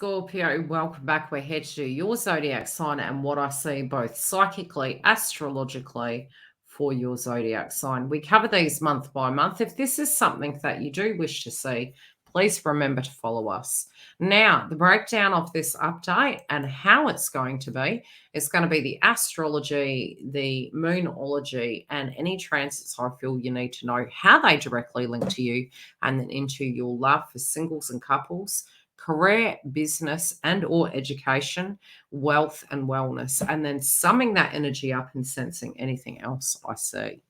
Scorpio, welcome back. We're here to do your zodiac sign and what I see both psychically, astrologically for your zodiac sign. We cover these month by month. If this is something that you do wish to see, please remember to follow us. Now, the breakdown of this update and how it's going to be is going to be the astrology, the moonology, and any transits I feel you need to know how they directly link to you, and then into your love for singles and couples, career, business, and or education, wealth and wellness, and then summing that energy up and sensing anything else I see.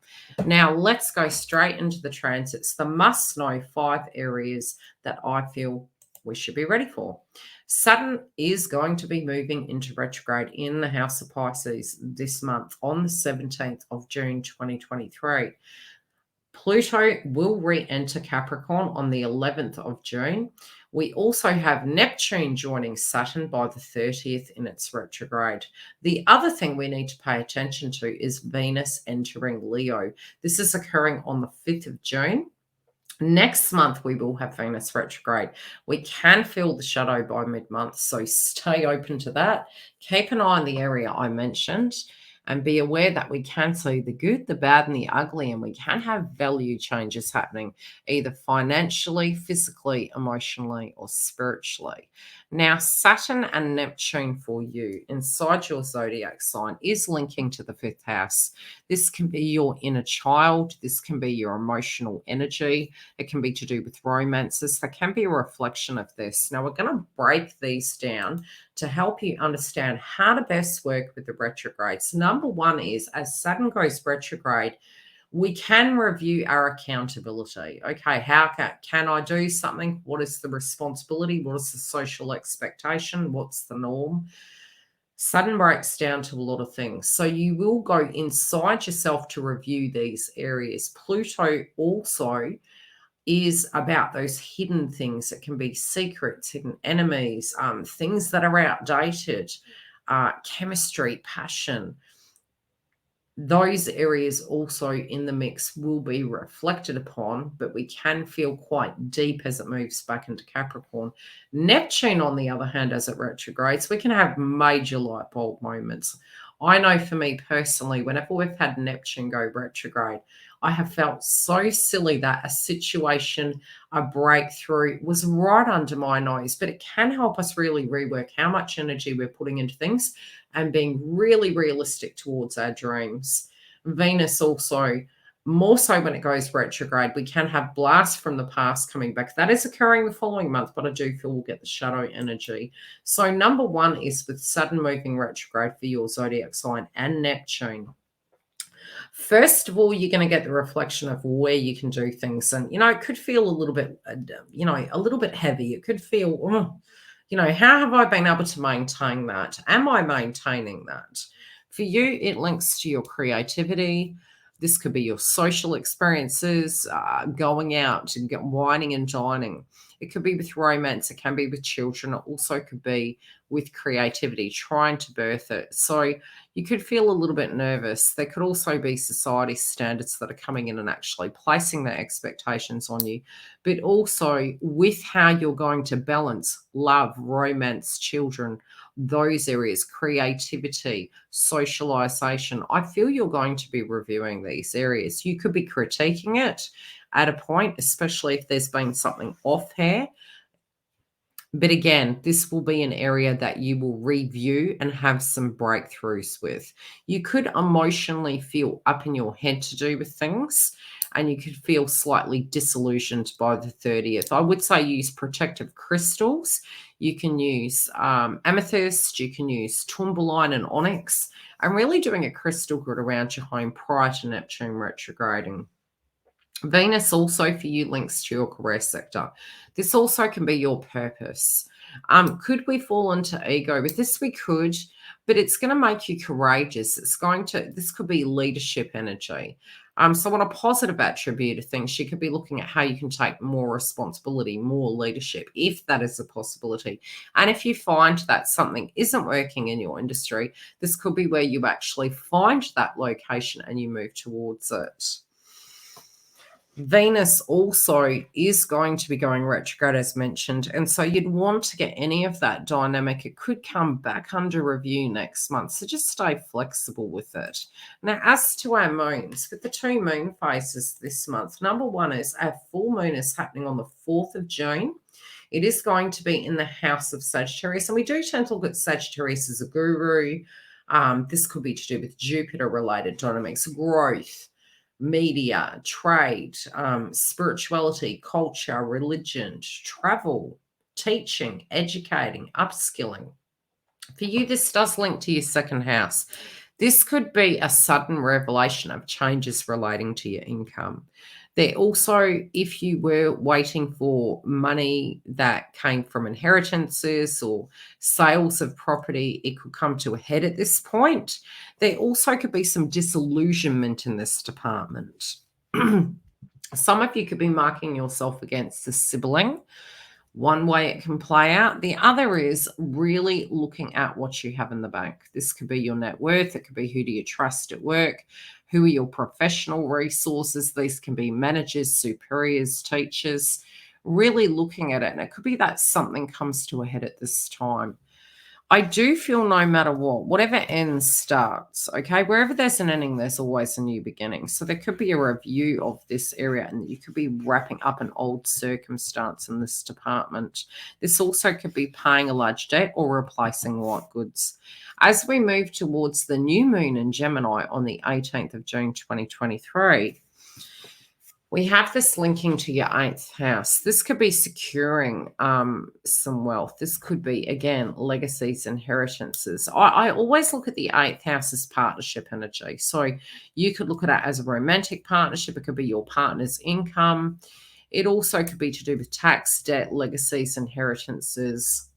Now let's go straight into the transits, the must know 5 areas that I feel we should be ready for. Saturn is going to be moving into retrograde in the house of Pisces this month on the 17th of June 2023. Pluto will re-enter Capricorn on the 11th of June. We also have Neptune joining Saturn by the 30th in its retrograde. The other thing we need to pay attention to is Venus entering Leo. This is occurring on the 5th of June. Next month, we will have Venus retrograde. We can feel the shadow by mid-month, so stay open to that. Keep an eye on the area I mentioned, and be aware that we can see the good, the bad, and the ugly, and we can have value changes happening, either financially, physically, emotionally, or spiritually. Now, Saturn and Neptune for you inside your zodiac sign is linking to the 5th house. This can be your inner child. This can be your emotional energy. It can be to do with romances. There can be a reflection of this. Now, we're going to break these down to help you understand how to best work with the retrogrades. Number one is, as Saturn goes retrograde, we can review our accountability. Okay, how can I do something? What is the responsibility? What is the social expectation? What's the norm? Saturn breaks down to a lot of things. So you will go inside yourself to review these areas. Pluto also is about those hidden things. It can be secrets, hidden enemies, things that are outdated, chemistry, passion. Those areas also in the mix will be reflected upon, but we can feel quite deep as it moves back into Capricorn. Neptune, on the other hand, as it retrogrades, we can have major light bulb moments. I know for me personally, whenever we've had Neptune go retrograde, I have felt so silly that a situation, a breakthrough was right under my nose, but it can help us really rework how much energy we're putting into things and being really realistic towards our dreams. Venus also, more so when it goes retrograde, we can have blasts from the past coming back. That is occurring the following month, but I do feel we'll get the shadow energy. So number one is with Saturn moving retrograde for your zodiac sign and Neptune. First of all, you're going to get the reflection of where you can do things. And, it could feel a little bit, a little bit heavy. It could feel, how have I been able to maintain that? Am I maintaining that? For you, it links to your creativity. This could be your social experiences, going out and wining and dining. It could be with romance. It can be with children. It also could be with creativity, trying to birth it. So you could feel a little bit nervous. There could also be society standards that are coming in and actually placing their expectations on you, but also with how you're going to balance love, romance, children, those areas, creativity, socialization. I feel you're going to be reviewing these areas. You could be critiquing it at a point, especially if there's been something off here. But again, this will be an area that you will review and have some breakthroughs with. You could emotionally feel up in your head to do with things, and you could feel slightly disillusioned by the 30th. I would say use protective crystals. You can use amethyst, you can use tourmaline and onyx, and really doing a crystal grid around your home prior to Neptune retrograding. Venus also for you links to your career sector. This also can be your purpose. Could we fall into ego? With this we could, but it's going to make you courageous. This could be leadership energy. So on a positive attribute of things, you could be looking at how you can take more responsibility, more leadership, if that is a possibility. And if you find that something isn't working in your industry, this could be where you actually find that location and you move towards it. Venus also is going to be going retrograde, as mentioned. And so you'd want to get any of that dynamic. It could come back under review next month. So just stay flexible with it. Now, as to our moons, with the 2 moon phases this month, number one is our full moon is happening on the 4th of June. It is going to be in the house of Sagittarius. And we do tend to look at Sagittarius as a guru. This could be to do with Jupiter-related dynamics, growth, media, trade, spirituality, culture, religion, travel, teaching, educating, upskilling. For you, this does link to your second house. This could be a sudden revelation of changes relating to your income. There also, if you were waiting for money that came from inheritances or sales of property, it could come to a head at this point. There also could be some disillusionment in this department. Some of you could be marking yourself against a sibling. One way it can play out. The other is really looking at what you have in the bank. This could be your net worth. It could be who do you trust at work? Who are your professional resources? These can be managers, superiors, teachers. Really looking at it. And it could be that something comes to a head at this time. I do feel no matter what, whatever ends starts, okay? Wherever there's an ending, there's always a new beginning. So there could be a review of this area and you could be wrapping up an old circumstance in this department. This also could be paying a large debt or replacing white goods. As we move towards the new moon in Gemini on the 18th of June 2023, we have this linking to your 8th house. This could be securing some wealth. This could be, again, legacies, inheritances. I always look at the 8th house as partnership energy. So you could look at it as a romantic partnership. It could be your partner's income. It also could be to do with tax, debt, legacies, inheritances.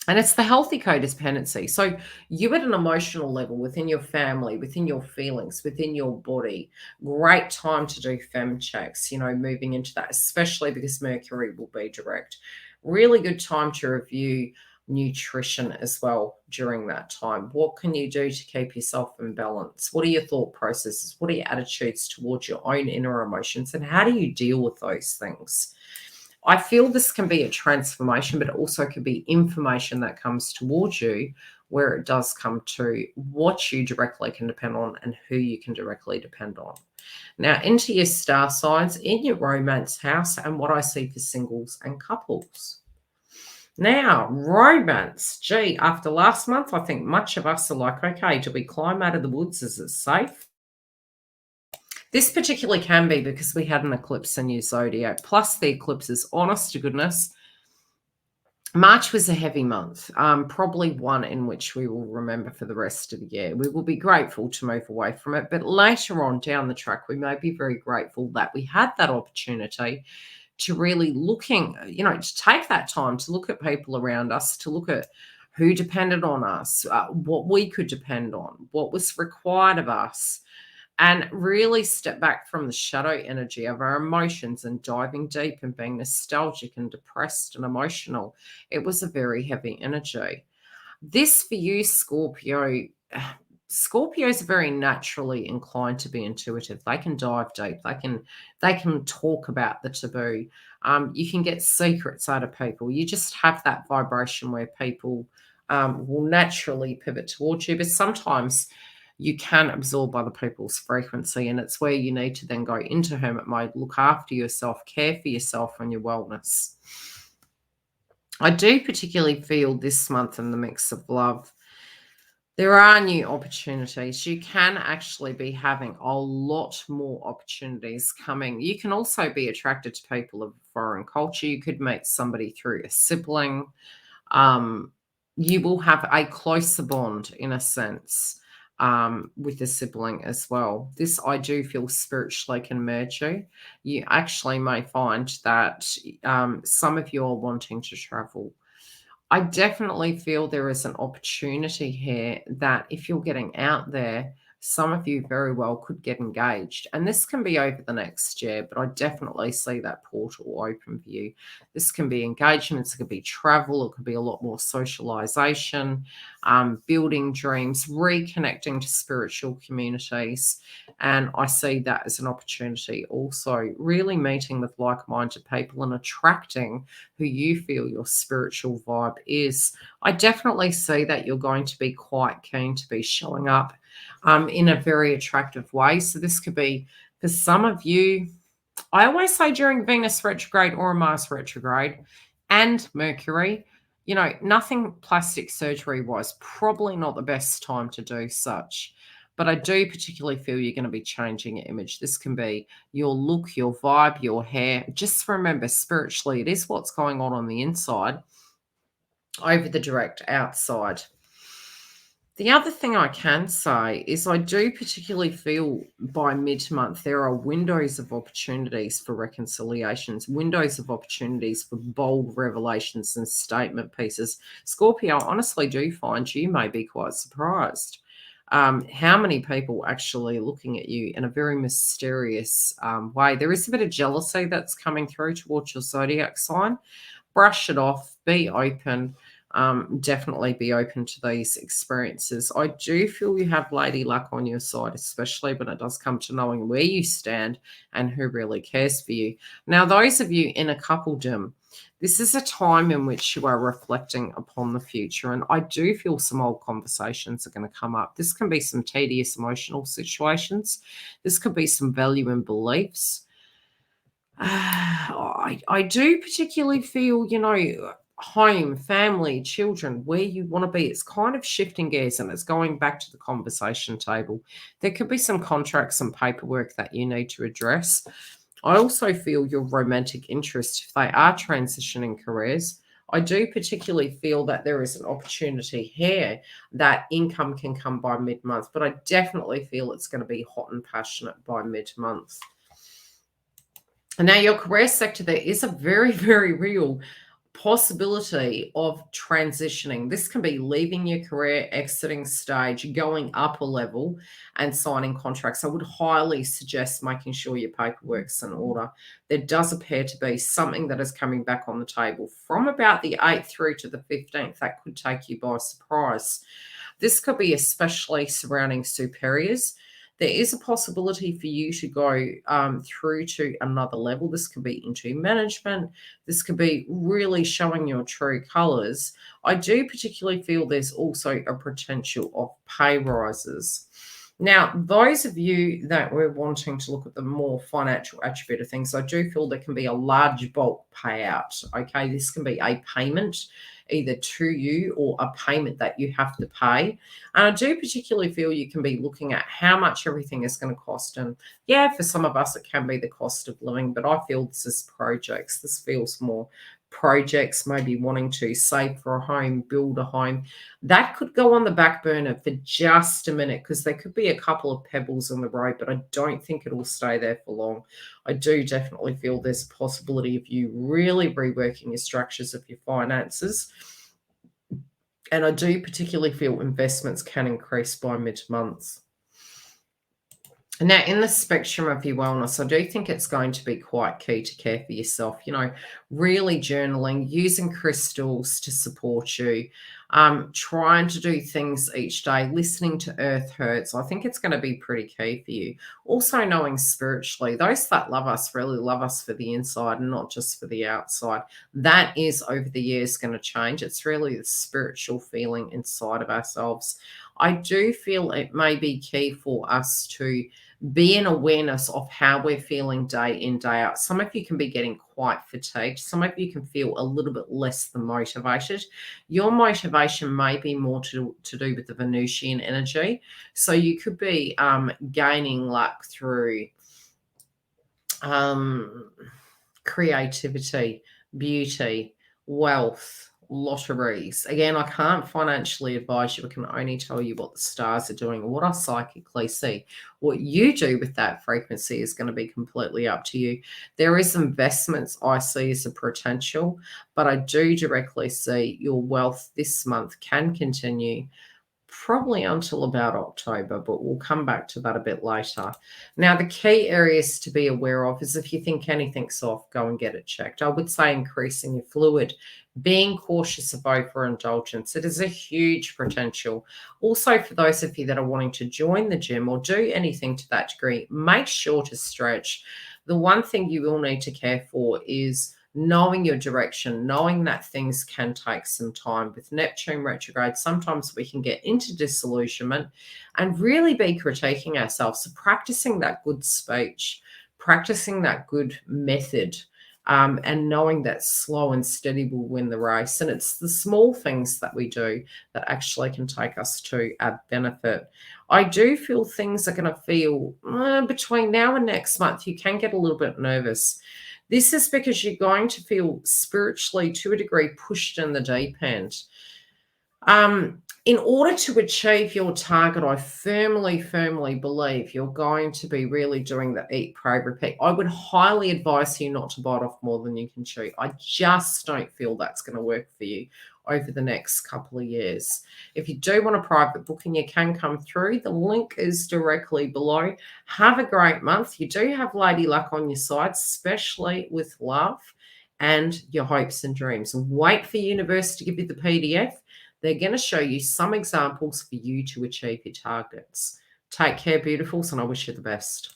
And it's the healthy codependency. So you at an emotional level within your family, within your feelings, within your body, great time to do fem checks, moving into that, especially because Mercury will be direct. Really good time to review nutrition as well during that time. What can you do to keep yourself in balance? What are your thought processes? What are your attitudes towards your own inner emotions? And how do you deal with those things? I feel this can be a transformation, but it also could be information that comes towards you where it does come to what you directly can depend on and who you can directly depend on. Now, into your star signs in your romance house and what I see for singles and couples. Now, romance. Gee, after last month, I think much of us are like, okay, do we climb out of the woods? Is it safe? This particularly can be because we had an eclipse in your zodiac, plus the eclipses, honest to goodness. March was a heavy month, probably one in which we will remember for the rest of the year. We will be grateful to move away from it, but later on down the track, we may be very grateful that we had that opportunity to really to take that time to look at people around us, to look at who depended on us, what we could depend on, what was required of us, and really step back from the shadow energy of our emotions and diving deep and being nostalgic and depressed and emotional. It was a very heavy energy. This for you, Scorpio. Scorpios are very naturally inclined to be intuitive. They can dive deep. They can talk about the taboo. You can get secrets out of people. You just have that vibration where people will naturally pivot towards you. But sometimes you can absorb other people's frequency, and it's where you need to then go into hermit mode, look after yourself, care for yourself and your wellness. I do particularly feel this month in the mix of love, there are new opportunities. You can actually be having a lot more opportunities coming. You can also be attracted to people of foreign culture. You could meet somebody through a sibling. You will have a closer bond in a sense with a sibling as well. This I do feel spiritually can merge you. You actually may find that some of you are wanting to travel. I definitely feel there is an opportunity here that if you're getting out there, some of you very well could get engaged. And this can be over the next year, but I definitely see that portal open for you. This can be engagements, it could be travel, it could be a lot more socialization. building dreams, reconnecting to spiritual communities. And I see that as an opportunity also, really meeting with like-minded people and attracting who you feel your spiritual vibe is. I definitely see that you're going to be quite keen to be showing up in a very attractive way. So this could be, for some of you, I always say during Venus retrograde or Mars retrograde and Mercury, nothing plastic surgery wise, probably not the best time to do such. But I do particularly feel you're going to be changing your image. This can be your look, your vibe, your hair. Just remember, spiritually, it is what's going on the inside over the direct outside. The other thing I can say is I do particularly feel by mid-month there are windows of opportunities for reconciliations, windows of opportunities for bold revelations and statement pieces. Scorpio, I honestly do find you may be quite surprised how many people actually looking at you in a very mysterious way. There is a bit of jealousy that's coming through towards your zodiac sign. Brush it off, be open. Definitely be open to these experiences. I do feel you have lady luck on your side, especially when it does come to knowing where you stand and who really cares for you. Now, those of you in a coupledom, this is a time in which you are reflecting upon the future, and I do feel some old conversations are going to come up. This can be some tedious emotional situations. This could be some value and beliefs. I do particularly feel, home, family, children, where you want to be. It's kind of shifting gears and it's going back to the conversation table. There could be some contracts and paperwork that you need to address. I also feel your romantic interest, if they are transitioning careers, I do particularly feel that there is an opportunity here that income can come by mid-month, but I definitely feel it's going to be hot and passionate by mid-month. And now your career sector, there is a very, very real possibility of transitioning. This can be leaving your career, exiting stage, going up a level and signing contracts. I would highly suggest making sure your paperwork's in order. There does appear to be something that is coming back on the table from about the 8th through to the 15th that could take you by surprise. This could be especially surrounding superiors. There is a possibility for you to go through to another level. This could be into management. This could be really showing your true colors. I do particularly feel there's also a potential of pay rises. Now, those of you that were wanting to look at the more financial attribute of things, I do feel there can be a large bulk payout. Okay, this can be a payment either to you or a payment that you have to pay. And I do particularly feel you can be looking at how much everything is going to cost. And yeah, for some of us, it can be the cost of living, but I feel this is projects. This feels more projects, maybe wanting to save for a home, build a home. That could go on the back burner for just a minute because there could be a couple of pebbles on the road, but I don't think it will stay there for long. I do definitely feel there's a possibility of you really reworking your structures of your finances. And I do particularly feel investments can increase by mid-month. Now, in the spectrum of your wellness, I do think it's going to be quite key to care for yourself, really journaling, using crystals to support you, trying to do things each day, listening to Earth Hurts. I think it's going to be pretty key for you. Also knowing spiritually, those that love us really love us for the inside and not just for the outside. That is over the years going to change. It's really the spiritual feeling inside of ourselves. I do feel it may be key for us to be in awareness of how we're feeling day in, day out. Some of you can be getting quite fatigued. Some of you can feel a little bit less than motivated. Your motivation may be more to do with the Venusian energy. So you could be gaining luck through creativity, beauty, wealth, lotteries. Again, I can't financially advise you. I can only tell you what the stars are doing, what I psychically see. What you do with that frequency is going to be completely up to you. There is investments I see as a potential, but I do directly see your wealth this month can continue probably until about October, but we'll come back to that a bit later. Now, the key areas to be aware of is if you think anything's off, go and get it checked. I would say increasing your fluid, being cautious of overindulgence. It is a huge potential. Also, for those of you that are wanting to join the gym or do anything to that degree, make sure to stretch. The one thing you will need to care for is knowing your direction, knowing that things can take some time. With Neptune retrograde, sometimes we can get into disillusionment and really be critiquing ourselves. So practicing that good speech, practicing that good method, and knowing that slow and steady will win the race. And it's the small things that we do that actually can take us to our benefit. I do feel things are going to feel between now and next month, you can get a little bit nervous. This is because you're going to feel spiritually, to a degree, pushed in the deep end. In order to achieve your target, I firmly believe you're going to be really doing the eat, pray, repeat. I would highly advise you not to bite off more than you can chew. I just don't feel that's going to work for you over the next couple of years. If you do want a private booking, you can come through. The link is directly below. Have a great month. You do have lady luck on your side, especially with love and your hopes and dreams. Wait for universe to give you the PDF. They're going to show you some examples for you to achieve your targets. Take care, beautifuls, and I wish you the best.